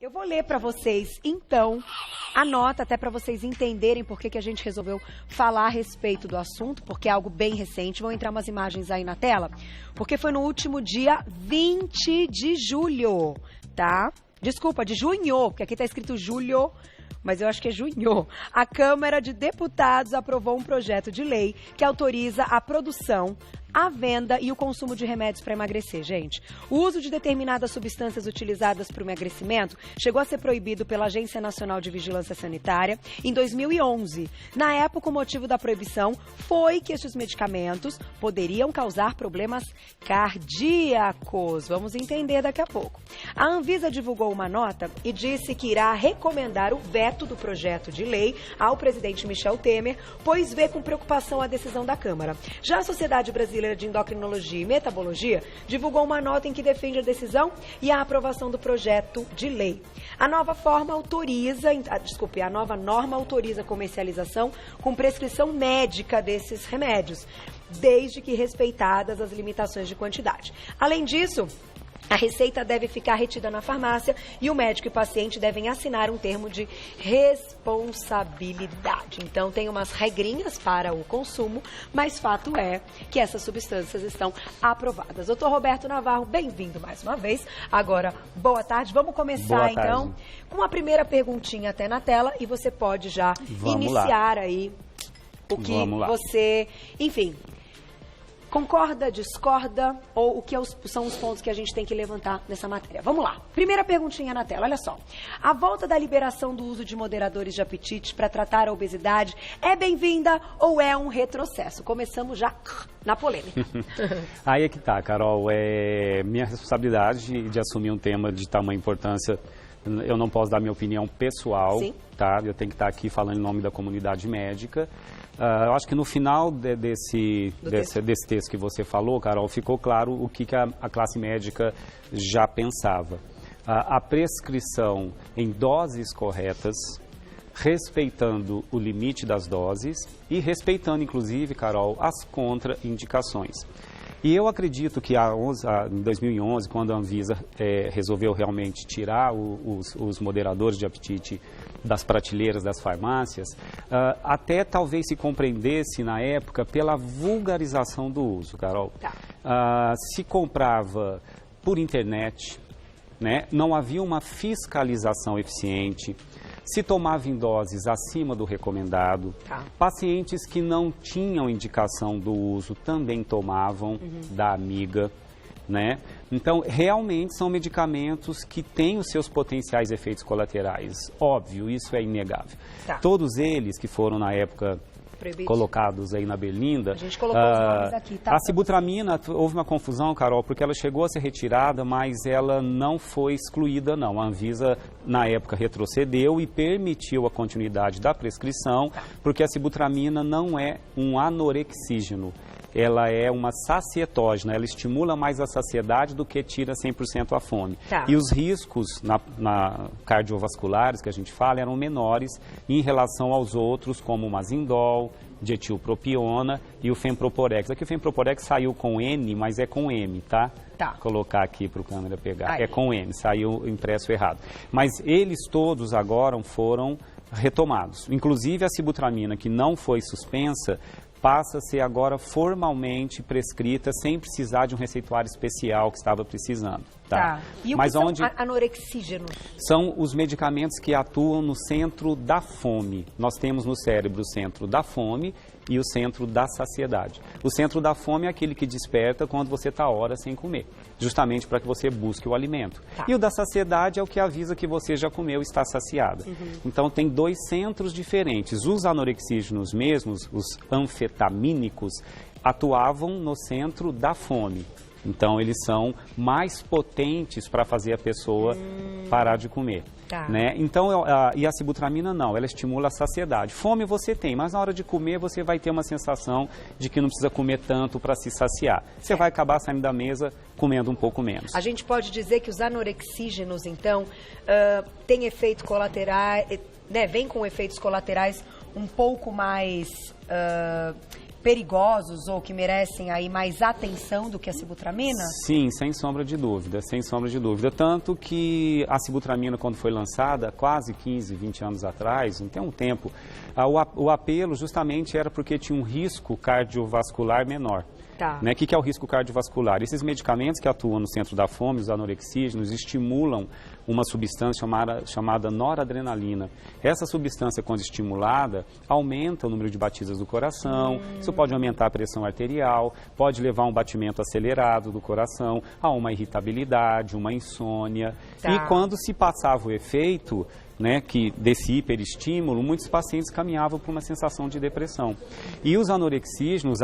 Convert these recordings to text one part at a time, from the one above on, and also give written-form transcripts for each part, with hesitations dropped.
Eu vou ler para vocês, então, a nota, até para vocês entenderem por que a gente resolveu falar a respeito do assunto, porque é algo bem recente. Vão entrar umas imagens aí na tela, porque foi no último dia 20 de julho, tá? Desculpa, de junho, porque aqui tá escrito julho, mas eu acho que é junho. A Câmara de Deputados aprovou um projeto de lei que autoriza a produção, a venda e o consumo de remédios para emagrecer, gente. O uso de determinadas substâncias utilizadas para o emagrecimento chegou a ser proibido pela Agência Nacional de Vigilância Sanitária em 2011. Na época, o motivo da proibição foi que estes medicamentos poderiam causar problemas cardíacos. Vamos entender daqui a pouco. A Anvisa divulgou uma nota e disse que irá recomendar o veto do projeto de lei ao presidente Michel Temer, pois vê com preocupação a decisão da Câmara. Já a Sociedade Brasileira de Endocrinologia e Metabologia divulgou uma nota em que defende a decisão e a aprovação do projeto de lei. A nova norma autoriza a comercialização com prescrição médica desses remédios, desde que respeitadas as limitações de quantidade. Além disso, a receita deve ficar retida na farmácia e o médico e o paciente devem assinar um termo de responsabilidade. Então, tem umas regrinhas para o consumo, mas fato é que essas substâncias estão aprovadas. Doutor Roberto Navarro, bem-vindo mais uma vez. Agora, boa tarde. Vamos começar, então, com a primeira perguntinha até na tela e você pode já iniciar aí o que você, enfim, concorda, discorda ou o que são os pontos que a gente tem que levantar nessa matéria. Vamos lá. Primeira perguntinha na tela, olha só. A volta da liberação do uso de moderadores de apetite para tratar a obesidade é bem-vinda ou é um retrocesso? Começamos já na polêmica. Aí é que tá, Carol. É minha responsabilidade de assumir um tema de tamanha importância. Eu não posso dar minha opinião pessoal, tá? Eu tenho que estar aqui falando em nome da comunidade médica. Eu acho que no final desse texto que você falou, Carol, ficou claro o que a classe médica já pensava. A prescrição em doses corretas, respeitando o limite das doses e respeitando, inclusive, Carol, as contraindicações. E eu acredito que em 2011, quando a Anvisa resolveu realmente tirar os moderadores de apetite das prateleiras das farmácias, até talvez se compreendesse na época pela vulgarização do uso, Carol. Se comprava por internet, né? Não havia uma fiscalização eficiente, se tomava em doses acima do recomendado. Pacientes que não tinham indicação do uso também tomavam da amiga, né? Então, realmente são medicamentos que têm os seus potenciais efeitos colaterais. Óbvio, isso é inegável. Todos eles que foram na época colocados aí na Berlinda. A gente colocou os nomes aqui, tá? A sibutramina, houve uma confusão, Carol, porque ela chegou a ser retirada, mas ela não foi excluída, não. A Anvisa, na época, retrocedeu e permitiu a continuidade da prescrição, porque a sibutramina não é um anorexígeno. Ela é uma sacietógena, ela estimula mais a saciedade do que tira 100% a fome. E os riscos cardiovasculares que a gente fala eram menores em relação aos outros, como o mazindol, dietilpropiona e o femproporex. Aqui o femproporex saiu com N, mas é com M, tá? Vou colocar aqui para o câmera pegar. É com M, saiu impresso errado. Mas eles todos agora foram retomados. Inclusive a sibutramina, que não foi suspensa, passa a ser agora formalmente prescrita sem precisar de um receituário especial que estava precisando. E o que são anorexígenos? São os medicamentos que atuam no centro da fome. Nós temos no cérebro o centro da fome e o centro da saciedade. O centro da fome é aquele que desperta quando você está horas sem comer, justamente para que você busque o alimento. E o da saciedade é o que avisa que você já comeu e está saciada. Então tem dois centros diferentes. Os anorexígenos mesmos, os anfetamínicos, atuavam no centro da fome. Então, eles são mais potentes para fazer a pessoa parar de comer. Né? Então, e a sibutramina não, ela estimula a saciedade. Fome você tem, mas na hora de comer você vai ter uma sensação de que não precisa comer tanto para se saciar. Você vai acabar saindo da mesa comendo um pouco menos. A gente pode dizer que os anorexígenos, então, têm efeitos colaterais, né? Vêm com efeitos colaterais um pouco mais perigosos ou que merecem aí mais atenção do que a sibutramina? Sim, sem sombra de dúvida, sem sombra de dúvida. Tanto que a sibutramina, quando foi lançada, quase 15, 20 anos atrás, não tem um tempo, o apelo justamente era porque tinha um risco cardiovascular menor. Tá. Né? O que é o risco cardiovascular? Esses medicamentos que atuam no centro da fome, os anorexígenos, estimulam uma substância chamada noradrenalina. Essa substância, quando estimulada, aumenta o número de batidas do coração, isso pode aumentar a pressão arterial, pode levar a um batimento acelerado do coração, a uma irritabilidade, uma insônia. Tá. E quando se passava o efeito, né, desse hiperestímulo, muitos pacientes caminhavam para uma sensação de depressão. E os anorexígenos,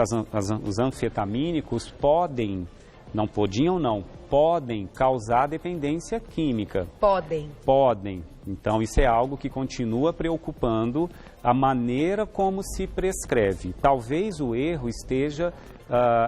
os anfetamínicos, podem, não podiam não, podem causar dependência química. Podem. Podem. Então, isso é algo que continua preocupando a maneira como se prescreve. Talvez o erro esteja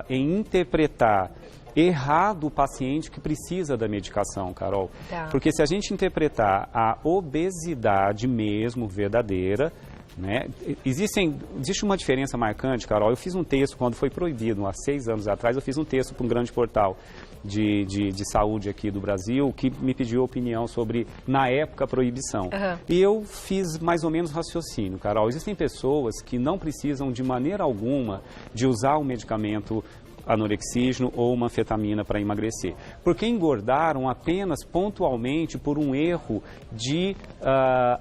em interpretar errado o paciente que precisa da medicação, Carol. Tá. Porque se a gente interpretar a obesidade mesmo, verdadeira, né, existe uma diferença marcante, Carol. Eu fiz um texto, quando foi proibido, há 6 anos atrás, eu fiz um texto para um grande portal de saúde aqui do Brasil, que me pediu opinião sobre, na época, a proibição. E eu fiz mais ou menos raciocínio, Carol. Existem pessoas que não precisam de maneira alguma de usar o medicamento anorexígeno ou uma anfetamina para emagrecer, porque engordaram apenas pontualmente por um erro de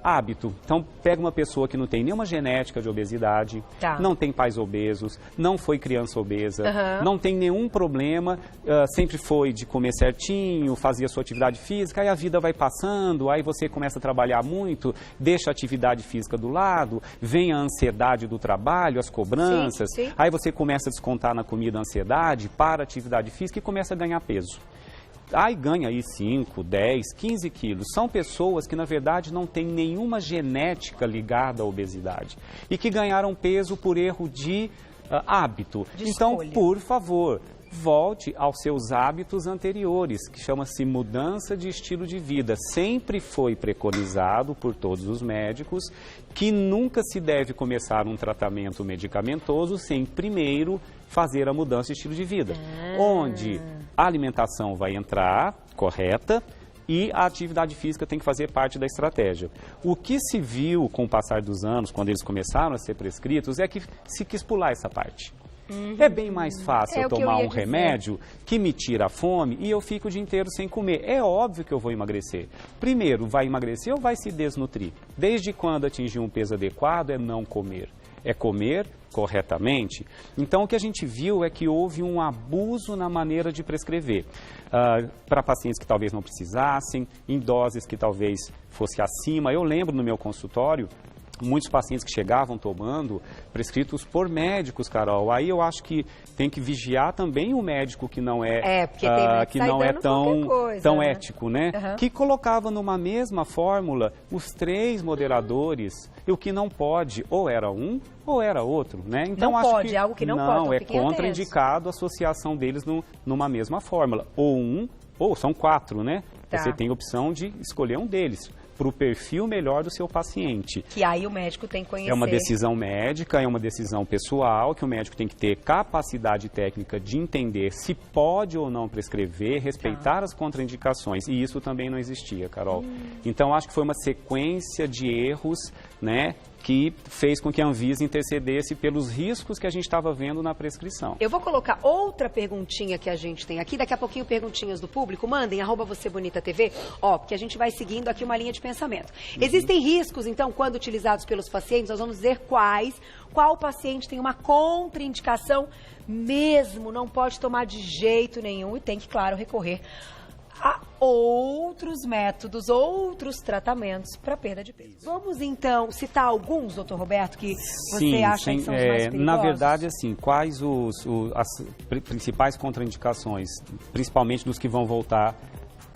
hábito. Então, pega uma pessoa que não tem nenhuma genética de obesidade, não tem pais obesos, não foi criança obesa, não tem nenhum problema, sempre foi de comer certinho, fazia sua atividade física, aí a vida vai passando, aí você começa a trabalhar muito, deixa a atividade física do lado, vem a ansiedade do trabalho, as cobranças, aí você começa a descontar na comida a ansiedade, para a atividade física e começa a ganhar peso. Aí ganha aí 5, 10, 15 quilos. São pessoas que, na verdade, não têm nenhuma genética ligada à obesidade e que ganharam peso por erro de hábito. Então, por favor, volte aos seus hábitos anteriores, que chama-se mudança de estilo de vida. Sempre foi preconizado por todos os médicos que nunca se deve começar um tratamento medicamentoso sem primeiro fazer a mudança de estilo de vida, onde a alimentação vai entrar correta e a atividade física tem que fazer parte da estratégia. O que se viu com o passar dos anos, quando eles começaram a ser prescritos, é que se quis pular essa parte. É bem mais fácil eu tomar um remédio que me tira a fome e eu fico o dia inteiro sem comer. É óbvio que eu vou emagrecer. Primeiro, vai emagrecer ou vai se desnutrir? Desde quando atingir um peso adequado é não comer. É comer corretamente. Então, o que a gente viu é que houve um abuso na maneira de prescrever. Para pacientes que talvez não precisassem, em doses que talvez fosse acima. Eu lembro no meu consultório, muitos pacientes que chegavam tomando, prescritos por médicos, Carol. Aí eu acho que tem que vigiar também o médico que não é, que não é tão ético, né? Que colocava numa mesma fórmula os 3 moderadores, e o que não pode, ou era um ou era outro, né? Então, não acho pode, que algo que não pode. Não, é contraindicado a associação deles numa mesma fórmula. Ou são 4, né? Você tem a opção de escolher um deles para o perfil melhor do seu paciente. Que aí o médico tem que conhecer. É uma decisão médica, é uma decisão pessoal, que o médico tem que ter capacidade técnica de entender se pode ou não prescrever, respeitar as contraindicações. E isso também não existia, Carol. Então, acho que foi uma sequência de erros, né, que fez com que a Anvisa intercedesse pelos riscos que a gente estava vendo na prescrição. Eu vou colocar outra perguntinha que a gente tem aqui, daqui a pouquinho perguntinhas do público, mandem, @VocêBonitaTV, porque a gente vai seguindo aqui uma linha de pensamento. Existem riscos, então, quando utilizados pelos pacientes, nós vamos dizer qual paciente tem uma contraindicação mesmo, não pode tomar de jeito nenhum e tem que, claro, recorrer a outros métodos, outros tratamentos para perda de peso. Vamos, então, citar alguns, doutor Roberto, que você acha que são os mais perigosos? Na verdade, assim, quais as principais contraindicações, principalmente dos que vão voltar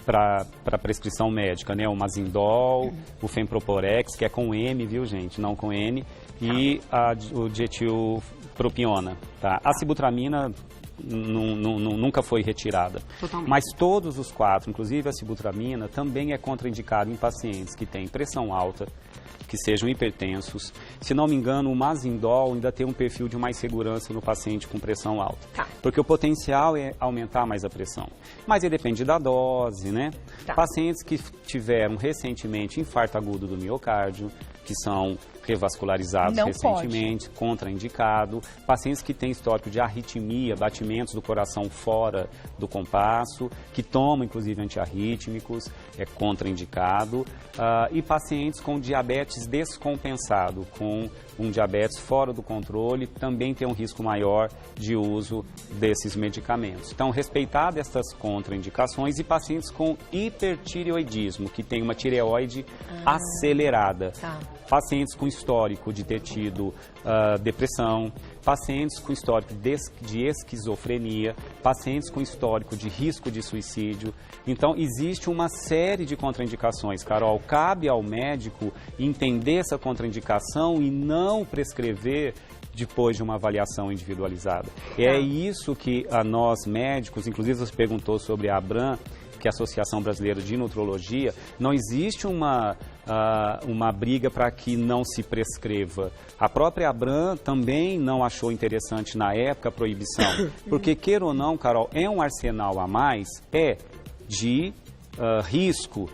para prescrição médica, né? O Mazindol, o Femproporex, que é com M, viu, gente? Não com N, e o dietilpropiona, tá? A sibutramina nunca foi retirada. Totalmente. Mas todos os 4, inclusive a sibutramina, também é contraindicado em pacientes que têm pressão alta, que sejam hipertensos. Se não me engano, o Mazindol ainda tem um perfil de mais segurança no paciente com pressão alta. Tá. Porque o potencial é aumentar mais a pressão. Mas aí depende da dose, né? Tá. Pacientes que tiveram recentemente infarto agudo do miocárdio, que são revascularizados Não recentemente, contraindicado. Pacientes que têm histórico de arritmia, batimentos do coração fora do compasso, que tomam inclusive antiarrítmicos, é contraindicado. E pacientes com diabetes descompensado, com um diabetes fora do controle, também tem um risco maior de uso desses medicamentos. Então, respeitar essas contraindicações, e pacientes com hipertireoidismo, que tem uma tireoide acelerada. Tá. Pacientes com histórico de ter tido depressão, pacientes com histórico de esquizofrenia, pacientes com histórico de risco de suicídio. Então, existe uma série de contraindicações, Carol. Cabe ao médico entender essa contraindicação e não prescrever depois de uma avaliação individualizada. É isso que nós médicos, inclusive você perguntou sobre a ABRAM, que é a Associação Brasileira de Nutrologia, não existe uma briga para que não se prescreva. A própria ABRAM também não achou interessante na época a proibição, porque, queira ou não, Carol, é um arsenal a mais, de risco.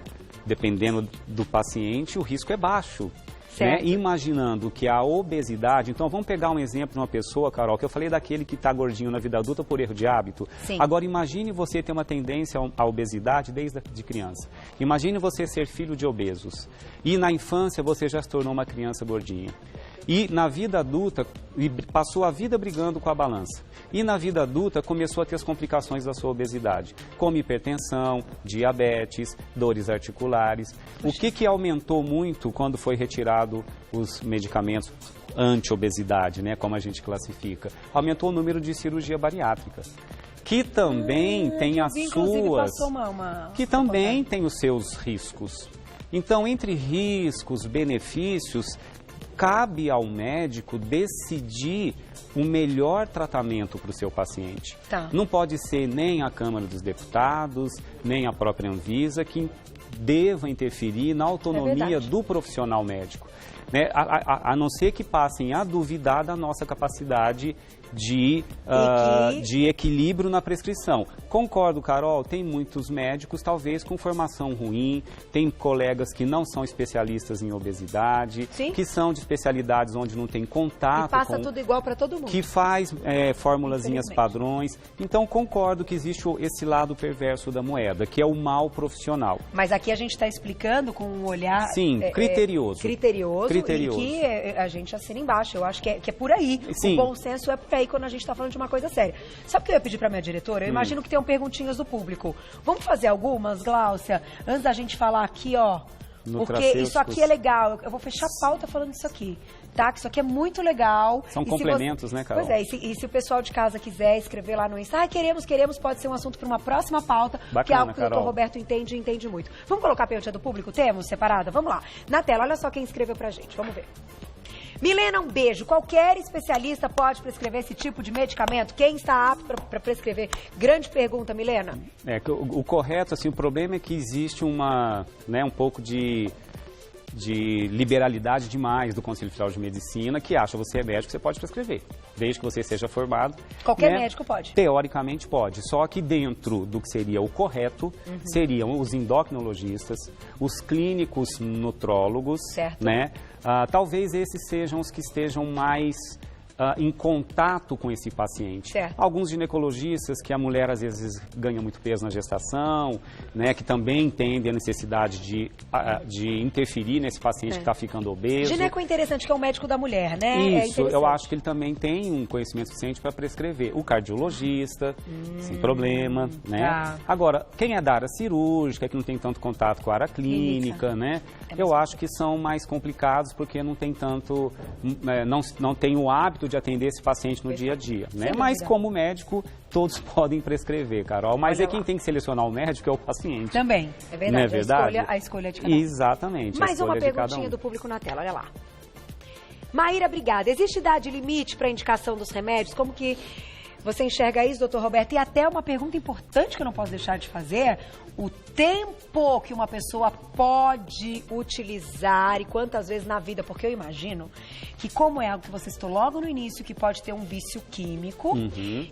Dependendo do paciente, o risco é baixo. Né? Imaginando que a obesidade... Então, vamos pegar um exemplo de uma pessoa, Carol, que eu falei daquele que está gordinho na vida adulta por erro de hábito. Sim. Agora, imagine você ter uma tendência à obesidade desde de criança. Imagine você ser filho de obesos. E na infância você já se tornou uma criança gordinha. E na vida adulta, passou a vida brigando com a balança. E na vida adulta começou a ter as complicações da sua obesidade, como hipertensão, diabetes, dores articulares. O que aumentou muito quando foi retirado os medicamentos anti-obesidade, né, como a gente classifica? Aumentou o número de cirurgia bariátrica, que também tem as suas... que também tem os seus riscos. Então, entre riscos, benefícios, cabe ao médico decidir o melhor tratamento para o seu paciente. Tá. Não pode ser nem a Câmara dos Deputados, nem a própria Anvisa que deva interferir na autonomia do profissional médico. Né? A não ser que passem a duvidar da nossa capacidade de equilíbrio na prescrição. Concordo, Carol, tem muitos médicos, talvez com formação ruim, tem colegas que não são especialistas em obesidade, que são de especialidades onde não tem contato. E passa tudo igual para todo mundo. Que faz formulazinhas padrões. Então, concordo que existe esse lado perverso da moeda, que é o mal profissional. Mas aqui a gente está explicando com um olhar... Sim, criterioso. Criterioso. E que a gente assina embaixo. Eu acho que é por aí. Sim. O bom senso é por aí quando a gente está falando de uma coisa séria. Sabe o que eu ia pedir para minha diretora? Eu imagino que tenham perguntinhas do público. Vamos fazer algumas, Gláucia? Antes da gente falar aqui, ó. Porque isso aqui é legal. Eu vou fechar a pauta falando disso aqui. Tá? Que isso aqui é muito legal. São complementos, né, Carol? Pois é, e se o pessoal de casa quiser escrever lá no Insta, queremos, pode ser um assunto para uma próxima pauta, bacana, que é algo que Carol. o Dr. Roberto entende muito. Vamos colocar a pergunta do público? Temos separada? Vamos lá. Na tela, olha só quem escreveu pra gente. Vamos ver. Milena, um beijo. Qualquer especialista pode prescrever esse tipo de medicamento? Quem está apto para prescrever? Grande pergunta, Milena. O correto, assim, o problema é que existe um pouco de liberalidade demais do Conselho Federal de Medicina, que acha você é médico, você pode prescrever, desde que você seja formado. Qualquer médico pode? Teoricamente pode, só que dentro do que seria o correto, seriam os endocrinologistas, os clínicos nutrólogos, né? Talvez esses sejam os que estejam mais em contato com esse paciente. Alguns ginecologistas, que a mulher às vezes ganha muito peso na gestação, né, que também entendem a necessidade de interferir nesse paciente que está ficando obeso. Gineco é interessante, que é o médico da mulher, né? Isso, eu acho que ele também tem um conhecimento suficiente para prescrever. O cardiologista, sem problema, né? Agora, quem é da área cirúrgica, que não tem tanto contato com a área clínica, né? Eu acho que são mais complicados, porque não tem tanto, não tem o hábito de atender esse paciente no dia a dia, né? Mas como médico, todos podem prescrever, Carol. Mas quem tem que selecionar o médico é o paciente. Também, é verdade. Não é verdade? A escolha de cada um. Exatamente. Mais uma perguntinha do público na tela, olha lá. Maíra, obrigada. Existe idade limite para indicação dos remédios? Como que Você enxerga isso, doutor Roberto? E até uma pergunta importante que eu não posso deixar de fazer, o tempo que uma pessoa pode utilizar e quantas vezes na vida, porque eu imagino que como é algo que você citou logo no início, que pode ter um vício químico,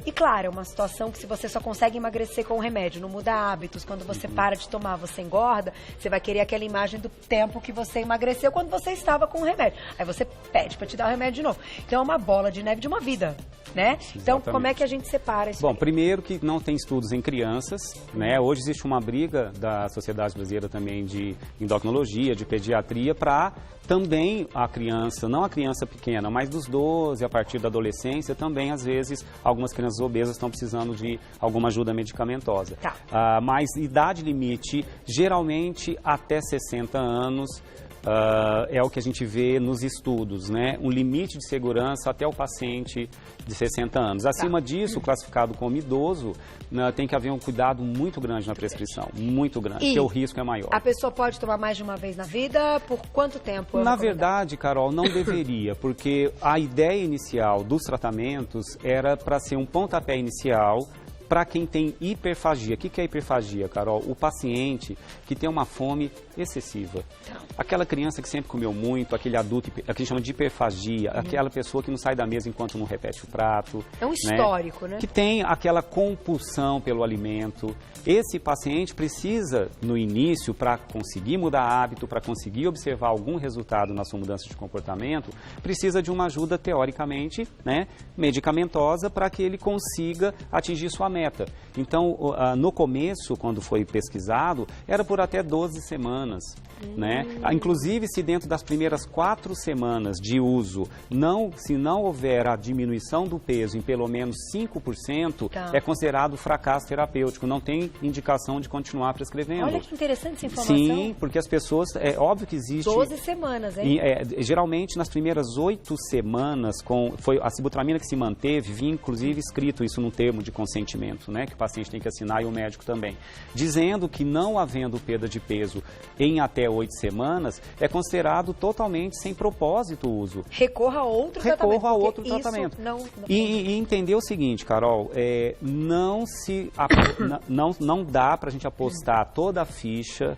e claro, é uma situação que se você só consegue emagrecer com o remédio, não muda hábitos, quando você para de tomar, você engorda, você vai querer aquela imagem do tempo que você emagreceu quando você estava com o remédio. Aí você pede para te dar o remédio de novo. Então é uma bola de neve de uma vida, né? Então como é que a gente separa isso? Bom, primeiro que não tem estudos em crianças, né? Hoje existe uma briga da Sociedade Brasileira também de endocrinologia, de pediatria, para também a criança, não a criança pequena, mas dos 12 a partir da adolescência, também às vezes algumas crianças obesas estão precisando de alguma ajuda medicamentosa. Tá. Mas idade limite, geralmente até 60 anos, é o que a gente vê nos estudos, né? Um limite de segurança até o paciente de 60 anos. Acima disso, classificado como idoso, tem que haver um cuidado muito grande na prescrição, muito grande, porque o risco é maior. A pessoa pode tomar mais de uma vez na vida? Por quanto tempo? Na verdade, Carol, não deveria, porque a ideia inicial dos tratamentos era para ser um pontapé inicial para quem tem hiperfagia. O que é hiperfagia, Carol? O paciente que tem uma fome excessiva. Aquela criança que sempre comeu muito, aquele adulto, que chama de hiperfagia, aquela pessoa que não sai da mesa enquanto não repete o prato. É um histórico, né? Que tem aquela compulsão pelo alimento. Esse paciente precisa, no início, para conseguir mudar hábito, para conseguir observar algum resultado na sua mudança de comportamento, precisa de uma ajuda, teoricamente, né, medicamentosa, para que ele consiga atingir sua meta. Então, no começo, quando foi pesquisado, era por até 12 semanas. Né? Inclusive, se dentro das primeiras 4 semanas de uso, se não houver a diminuição do peso em pelo menos 5%, é considerado fracasso terapêutico. Não tem indicação de continuar prescrevendo. Olha que interessante essa informação. Sim, porque as pessoas, é óbvio que existe... 12 semanas, hein? Geralmente, nas primeiras 8 semanas, foi a sibutramina que se manteve, vinha inclusive escrito isso no termo de consentimento, né, que o paciente tem que assinar e o médico também, dizendo que não havendo perda de peso em até 8 semanas, é considerado totalmente sem propósito o uso. Recorra a outro tratamento. Recorra a outro tratamento. E entender o seguinte, Carol, não dá pra gente apostar toda a ficha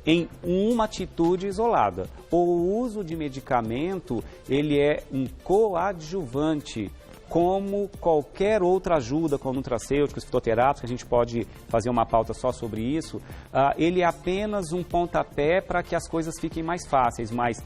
em uma atitude isolada. O uso de medicamento, ele é um coadjuvante, como qualquer outra ajuda, como nutracêuticos, fitoterápicos, a gente pode fazer uma pauta só sobre isso, ele é apenas um pontapé para que as coisas fiquem mais fáceis, mas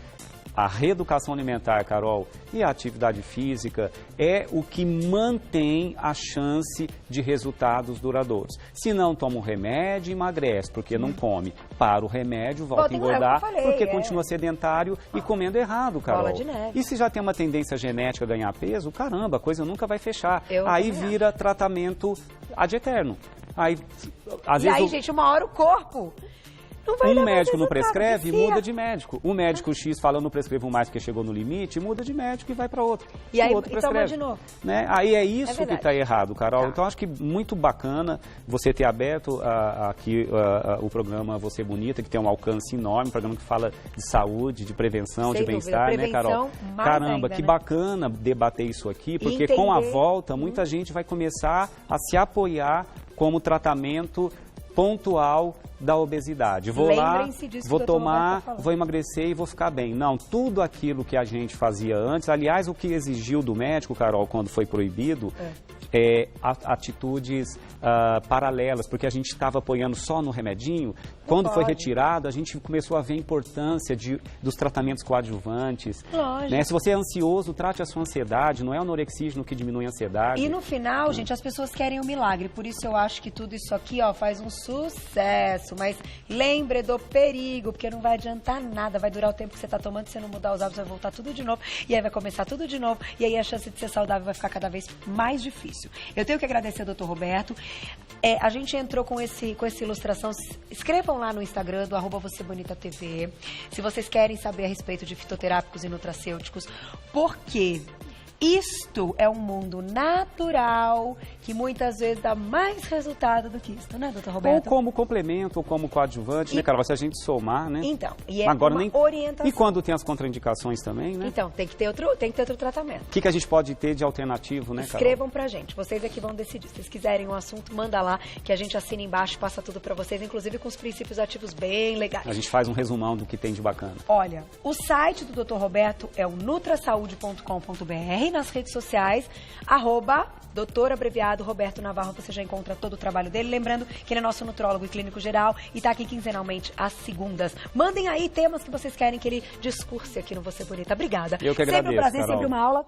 a reeducação alimentar, Carol, e a atividade física é o que mantém a chance de resultados duradouros. Se não toma um remédio, emagrece, porque não come. Para o remédio, volta a engordar, porque continua sedentário e comendo errado, Carol. Bola de neve. E se já tem uma tendência genética a ganhar peso, caramba, a coisa nunca vai fechar. Aí vira tratamento ad eterno. Gente, uma hora o corpo... Um médico não prescreve, muda de médico. Um médico X fala, eu não prescrevo mais porque chegou no limite, muda de médico e vai para outro. E aí, outro toma de novo. Né? Aí é isso que está errado, Carol. Então, acho que muito bacana você ter aberto aqui o programa Você Bonita, que tem um alcance enorme, um programa que fala de saúde, de prevenção, de bem-estar, né, Carol? Caramba, que bacana debater isso aqui, porque com a volta, muita gente vai começar a se apoiar como tratamento pontual da obesidade. Vou lá, vou tomar, vou emagrecer e vou ficar bem. Não, tudo aquilo que a gente fazia antes, aliás, o que exigiu do médico, Carol, quando foi proibido, atitudes paralelas, porque a gente estava apoiando só no remedinho. Quando foi retirado, a gente começou a ver a importância dos tratamentos coadjuvantes. Né? Se você é ansioso, trate a sua ansiedade, não é o anorexígeno que diminui a ansiedade. E no final, gente, as pessoas querem o milagre, por isso eu acho que tudo isso aqui faz um sucesso, mas lembre do perigo, porque não vai adiantar nada, vai durar o tempo que você está tomando, se você não mudar os hábitos, vai voltar tudo de novo, e aí vai começar tudo de novo, e aí a chance de ser saudável vai ficar cada vez mais difícil. Eu tenho que agradecer ao Dr. Roberto. A gente entrou com essa ilustração. Escrevam lá no Instagram do @VocêBonitaTV se vocês querem saber a respeito de fitoterápicos e nutracêuticos, porque Isto é um mundo natural que muitas vezes dá mais resultado do que isto, né, doutor Roberto? Ou como complemento, ou como coadjuvante, né, Carol? Se a gente somar, né? Então, e é agora, uma orientação. E quando tem as contraindicações também, né? Então, tem que ter outro tratamento. O que a gente pode ter de alternativo, né, Carol? Escrevam pra gente, vocês aqui vão decidir. Se vocês quiserem um assunto, manda lá, que a gente assina embaixo, passa tudo pra vocês, inclusive com os princípios ativos bem legais. A gente faz um resumão do que tem de bacana. Olha, o site do Dr. Roberto é o nutrasaude.com.br, nas redes sociais, @doutor abreviado Roberto Navarro, você já encontra todo o trabalho dele. Lembrando que ele é nosso nutrólogo e clínico geral e tá aqui quinzenalmente às segundas. Mandem aí temas que vocês querem que ele discurse aqui no Você Bonita. Obrigada. Eu que agradeço, Sempre um prazer, Carol. sempre uma aula.